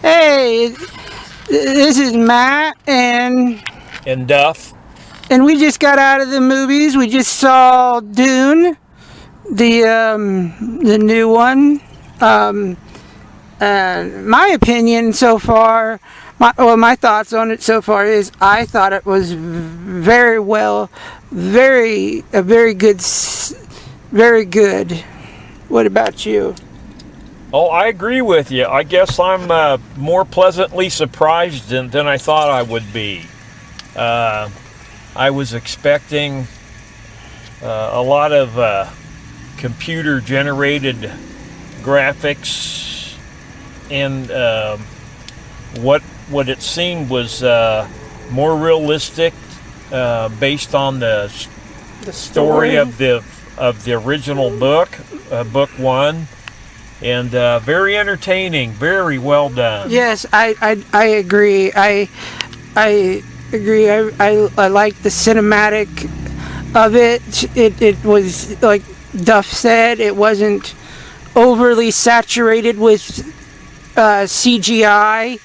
Hey, this is Matt, and Duff. we just got out of the movies. We just saw Dune, the new one. My opinion so far, my thoughts on it so far is I thought it was very well, very good. What about you? Oh, I agree with you. I guess I'm more pleasantly surprised than I thought I would be. I was expecting a lot of computer-generated graphics, and what it seemed was more realistic, based on the story of the original book, book one. And very entertaining, very well done. Yes, I agree. I agree. I like the cinematic of it. It was, like Duff said, it wasn't overly saturated with CGI.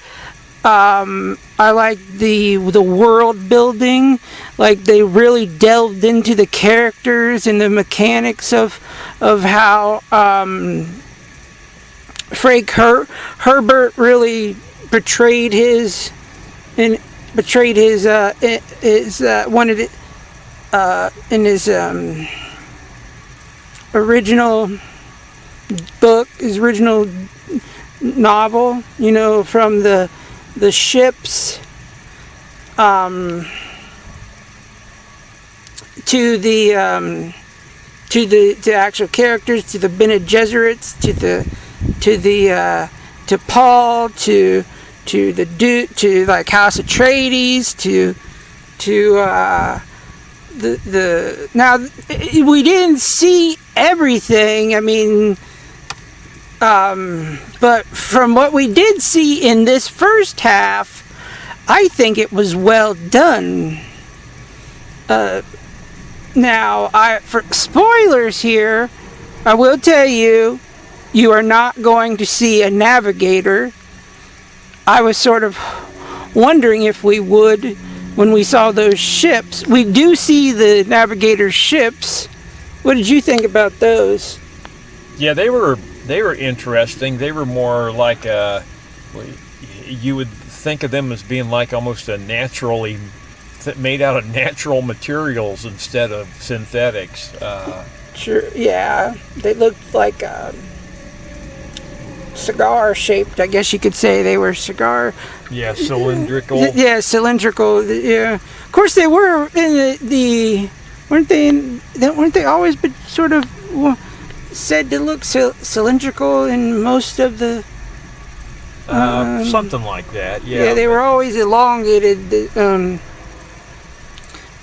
I like the world building. Like, they really delved into the characters and the mechanics of how Frank Herbert really portrayed his one of the in his original book, his original novel. You know, from the ships to the actual characters, to the Bene Gesserits, to Paul, to the Duke, to like House Atreides, to the now we didn't see everything. I mean, but from what we did see in this first half, I think it was well done. Now, for spoilers here, I will tell you, you are not going to see a Navigator. I was sort of wondering if we would when we saw those ships. We do see the Navigator ships. What did you think about those? Yeah, they were interesting. They were more like you would think of them as being like almost a naturally made out of natural materials instead of synthetics. Sure, yeah. They looked like cigar shaped, I guess you could say. They were cigar. Yeah, cylindrical. Yeah, cylindrical. Yeah, of course they were in the weren't they always but sort of said to look cylindrical in most of the something like that. Yeah, they were always elongated.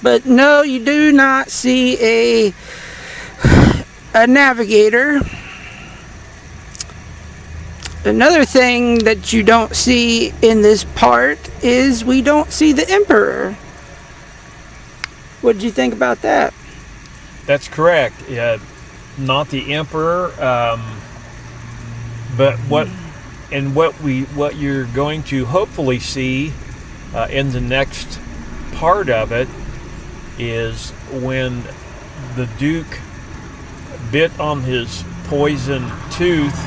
But no, you do not see a Navigator. Another thing that you don't see in this part is we don't see the Emperor. What did you think about that? That's correct. Yeah, not the Emperor, but what you're going to hopefully see in the next part of it is when the Duke bit on his poison tooth,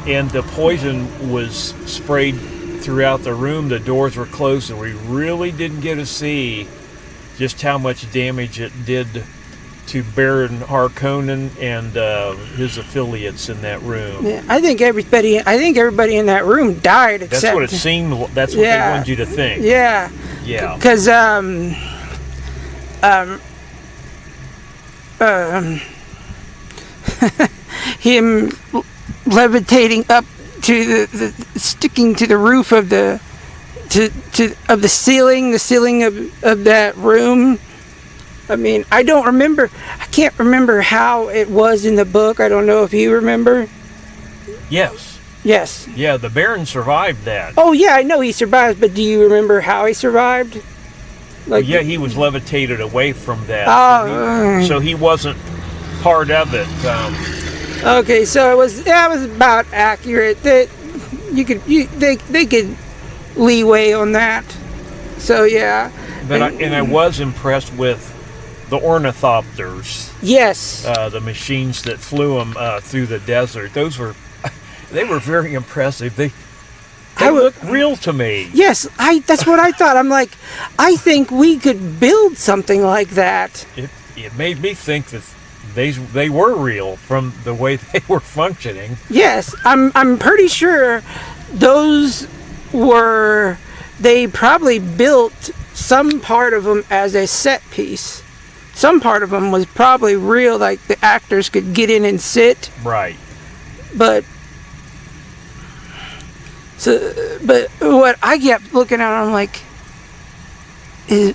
and the poison was sprayed throughout the room. The doors were closed, and we really didn't get to see just how much damage it did to Baron Harkonnen and his affiliates in that room. Yeah, I think everybody in that room died. Except, that's what it seemed. That's what they wanted you to think. Yeah. Yeah. Because him levitating up to the sticking to the roof of the ceiling of that room. I mean, I can't remember how it was in the book. I don't know if you remember. Yes. Yeah, the Baron survived that. Oh yeah, I know he survived, but do you remember how he survived? Like, yeah, he was levitated away from that. So he wasn't part of it. Okay, so that was about accurate. That they could leeway on that. So yeah. But I was impressed with the Ornithopters. Yes. The machines that flew them through the desert. They were very impressive. They look real to me. Yes, that's what I thought. I'm like, I think we could build something like that. It made me think that they were real from the way they were functioning. Yes, I'm pretty sure those were. They probably built some part of them as a set piece. Some part of them was probably real, like the actors could get in and sit. Right. But what I kept looking at, I'm like,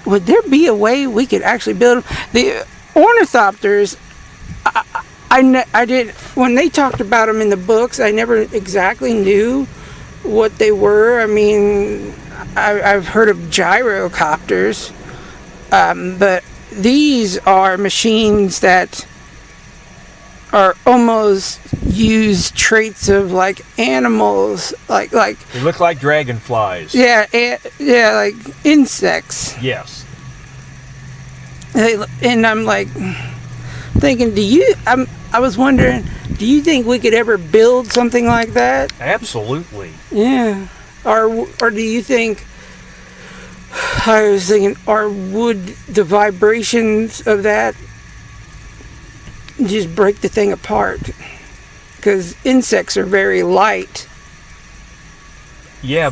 would there be a way we could actually build them? The Ornithopters? I did, when they talked about them in the books, I never exactly knew what they were. I mean, I've heard of gyrocopters, but these are machines that are almost use traits of like animals, like they look like dragonflies. Yeah, like insects. Yes. And I'm like thinking, I was wondering, do you think we could ever build something like that? Absolutely. Yeah. Or do you think, I was thinking, or would the vibrations of that just break the thing apart? Because insects are very light. Yeah,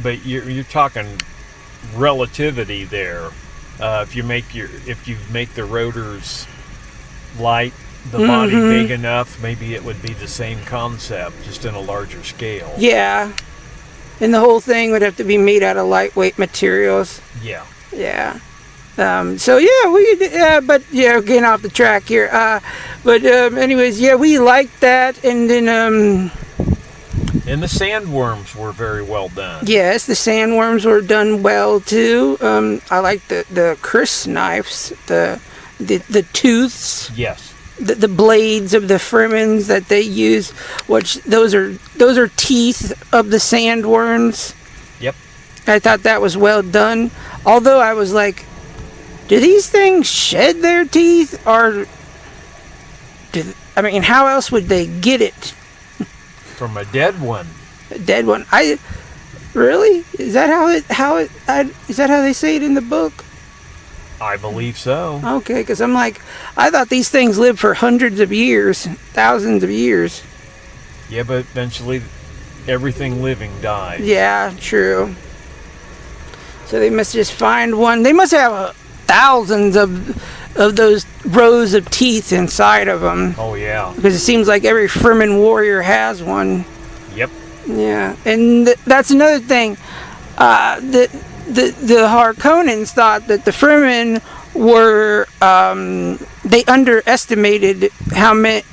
but you're talking relativity there. If you make the rotors light, the body big enough, maybe it would be the same concept, just in a larger scale. Yeah. And the whole thing would have to be made out of lightweight materials. Yeah. Yeah. So yeah, we but yeah, getting off the track here. But anyways, yeah, we liked that, and then and the sandworms were very well done. Yes, the sandworms were done well too. I like the Chris knives, the tooths. Yes. The blades of the Fremens that they use, which those are teeth of the sandworms. Yep. I thought that was well done. Although I was like, do these things shed their teeth, or how else would they get it? From a dead one. A dead one. Really? Is that is that how they say it in the book? I believe so. Okay, because I'm like, I thought these things lived for hundreds of years, thousands of years. Yeah, but eventually everything living died. Yeah, true. So they must just find one. They must have thousands of those rows of teeth inside of them. Oh, yeah. Because it seems like every Fremen warrior has one. Yep. Yeah, and that's another thing. The Harkonnens thought that the Fremen were, they underestimated how many,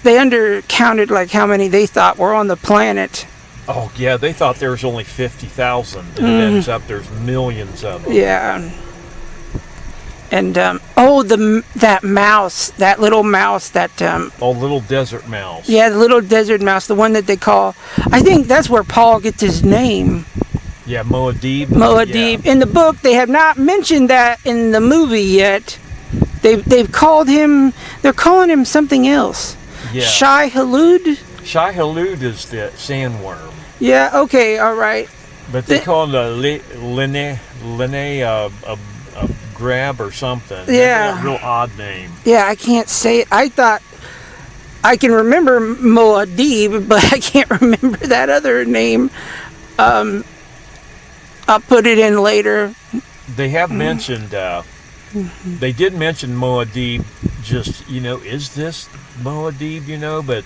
they undercounted like how many they thought were on the planet. Oh, yeah, they thought there was only 50,000, and it ends up there's millions of them. Yeah. And, that mouse, that little mouse that, little desert mouse. Yeah, the little desert mouse, the one that they call, I think that's where Paul gets his name. Yeah, Muad'Dib. Muad'Dib. Yeah. In the book, they have not mentioned that in the movie yet. They've called him. They're calling him something else. Yeah. Shai-Hulud. Shai-Hulud is the sandworm. Yeah. Okay. All right. But they call him the a grab or something. Yeah. That's a real odd name. Yeah, I can't say it. I thought I can remember Muad'Dib, but I can't remember that other name. I'll put it in later. They have mentioned, they did mention Muad'Dib, just, is this Muad'Dib, but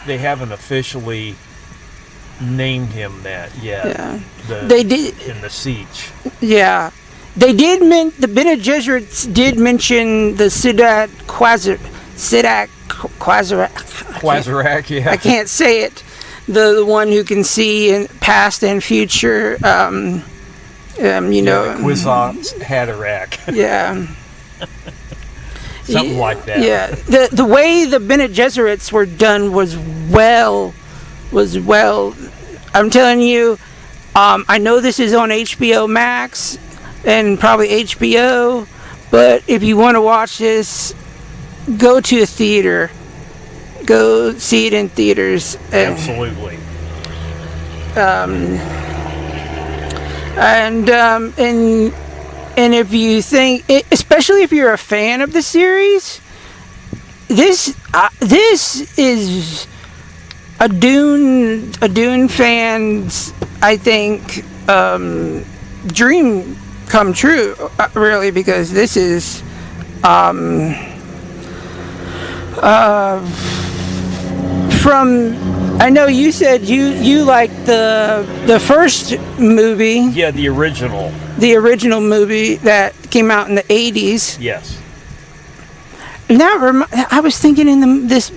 they haven't officially named him that yet. Yeah. They did. In the siege. Yeah. They did, the Bene Gesserits did mention the Sidak Quazarak, yeah. I can't say it. The one who can see in past and future, Kwisatz Haderach. Yeah. Something like that. Yeah. The way the Bene Gesserits were done was well I'm telling you, I know this is on HBO Max and probably HBO, but if you want to watch this, go to a theater. Go see it in theaters. Absolutely. And if you think, especially if you're a fan of the series, this is a Dune fan's, I think, dream come true, really, because this is from. I know you said you liked the first movie. Yeah, the original. The original movie that came out in the 80s. Yes. And I was thinking in this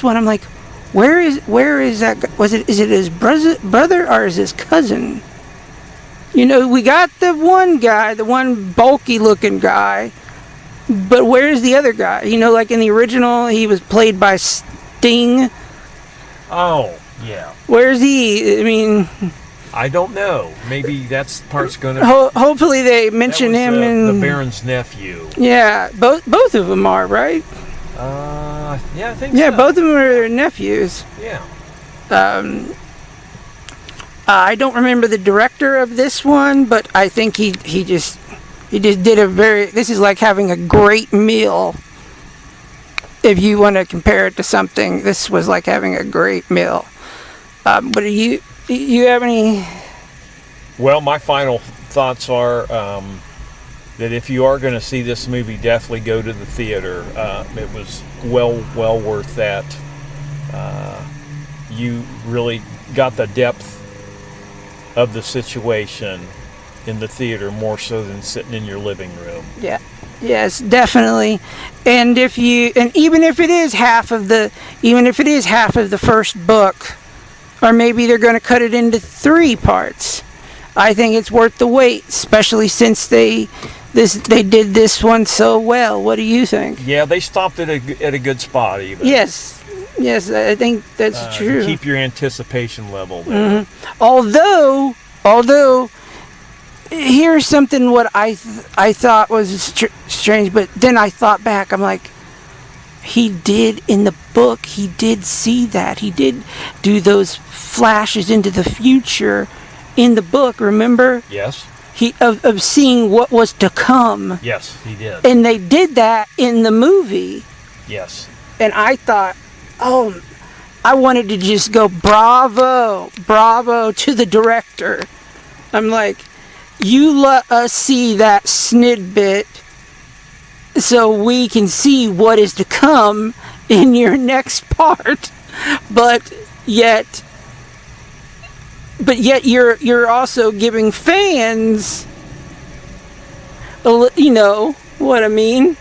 one, I'm like, where is that? Is it his brother or is his cousin? You know, we got the one guy, the one bulky looking guy, but where's the other guy? You know, like in the original, he was played by Sting. Oh, yeah. Where's he? I mean, I don't know. Maybe that's part's gonna. Hopefully they mention him in the Baron's nephew. Yeah, both of them are, right. Yeah, I think. Yeah, so. both of them are nephews. Yeah. I don't remember the director of this one, but I think he just did a very. This is like having a great meal. If you want to compare it to something, this was like having a great meal. But do you have any? Well, my final thoughts are that if you are going to see this movie, definitely go to the theater. It was well worth that. You really got the depth of the situation in the theater more so than sitting in your living room. Yeah. Yes, definitely. And even if it is half of the first book, or maybe they're going to cut it into 3 parts, I think it's worth the wait, especially since they did this one so well. What do you think? Yeah, they stopped at a good spot even. Yes, I think that's true. Keep your anticipation level there. Mm-hmm. Although, here's something what I thought was strange, but then I thought back. I'm like, he did in the book. He did see that. He did do those flashes into the future in the book. Remember? Yes. Of seeing what was to come. Yes, he did. And they did that in the movie. Yes. And I thought, I wanted to just go bravo to the director. I'm like, you let us see that snidbit so we can see what is to come in your next part. But yet you're also giving fans, you know what I mean?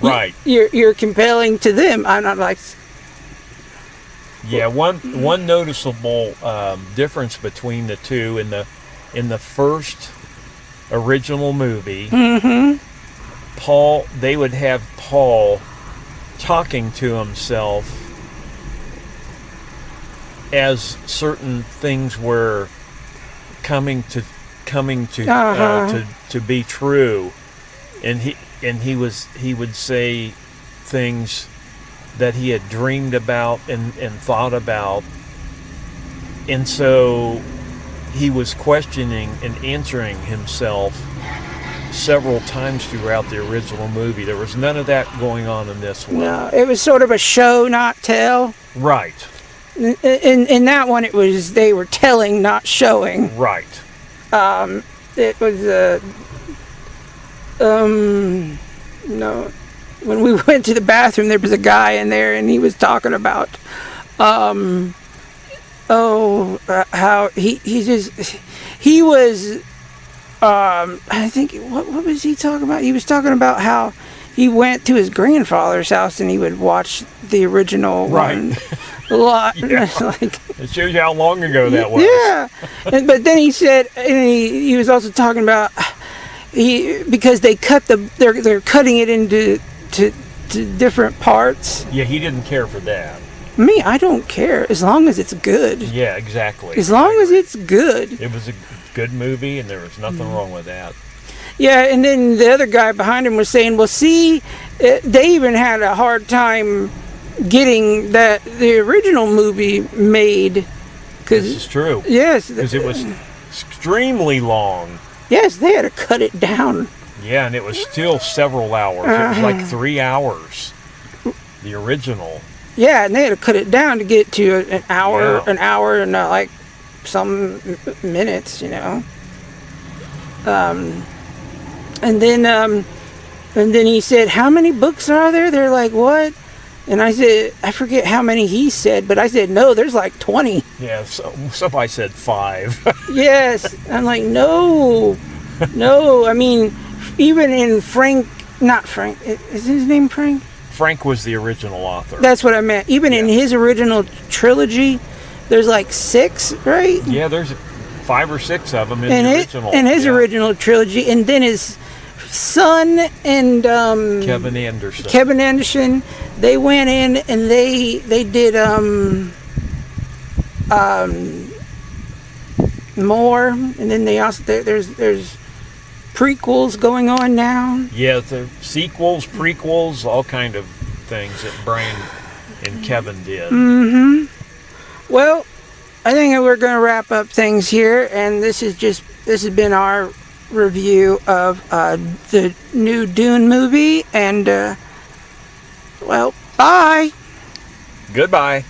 Right. You're compelling to them. I'm not like. Yeah, one noticeable difference between the two in the first original movie, they would have Paul talking to himself as certain things were coming to be true, and he would say things that he had dreamed about and thought about, and so he was questioning and answering himself several times throughout the original movie. There was none of that going on in this one. No, it was sort of a show, not tell. Right. In that one, they were telling, not showing. Right. It was no. When we went to the bathroom, there was a guy in there, and he was talking about how he was. I think what was he talking about? He was talking about how he went to his grandfather's house and he would watch the original one a lot. Yeah. Like, it shows you how long ago that was. Yeah, but then he said, and he was also talking about because they cut they're cutting it into to different parts. Yeah, he didn't care for that. Me, I don't care as long as it's good. Yeah, exactly. As long as it's good. It was a good movie, and there was nothing wrong with that. Yeah, and then the other guy behind him was saying, well, see, they even had a hard time getting the original movie made. This is true. Yes. Because it was extremely long. Yes, they had to cut it down. Yeah, and it was still several hours. It was like 3 hours. The original. Yeah, and they had to cut it down to get to an hour, Yeah. and like some minutes, you know. And then he said, "How many books are there?" They're like, "What?" And I said, I forget how many he said, but I said, "No, there's like 20." Yeah, so somebody said 5. Yes, I'm like, no. I mean, even in not Frank. Is his name Frank? Frank was the original author. That's what I meant. Even in his original trilogy, there's like 6, right? Yeah, there's 5 or 6 of them in the original. In his original trilogy, and then his son and Kevin Anderson. They went in and they did more, and then they also there's prequels going on now. Yeah, the sequels, prequels, all kind of things that Brain and Kevin did. Well, I think we're going to wrap up things here, and this has been our review of the new Dune movie, and well, bye. Goodbye.